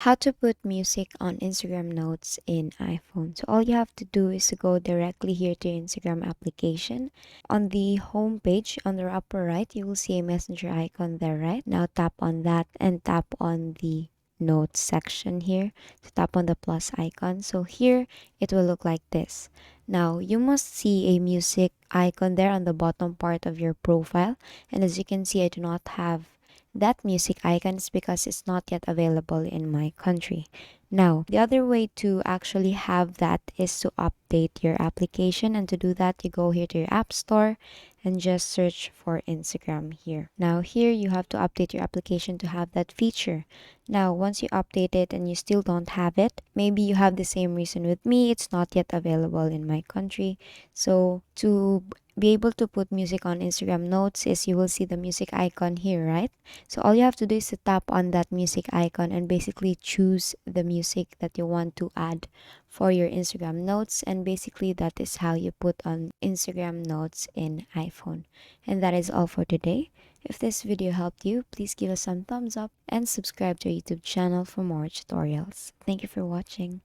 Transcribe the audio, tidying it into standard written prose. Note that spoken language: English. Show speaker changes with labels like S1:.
S1: How to put music on Instagram notes in iPhone. So all you have to do is to go directly here to your Instagram application. On the home page, on the upper right, you will see a messenger icon there, right? Now tap on that and tap on the notes section here. So tap on the plus icon. So here it will look like this. Now you must see a music icon there on the bottom part of your profile. And as you can see, I do not have that music icon is because it's not yet available in my country. Now, the other way to actually have that is to update your application. And to do that, you go here to your App Store and just search for Instagram here. Now, here you have to update your application to have that feature. Now, once you update it and you still don't have it, maybe you have the same reason with me, it's not yet available in my country. So, to be able to put music on Instagram notes is you will see the music icon here, right? So all you have to do is to tap on that music icon and basically choose the music that you want to add for your Instagram notes. And basically that is how you put on Instagram notes in iPhone. And that is all for today. If this video helped you, please give us some thumbs up and subscribe to our YouTube channel for more tutorials. Thank you for watching.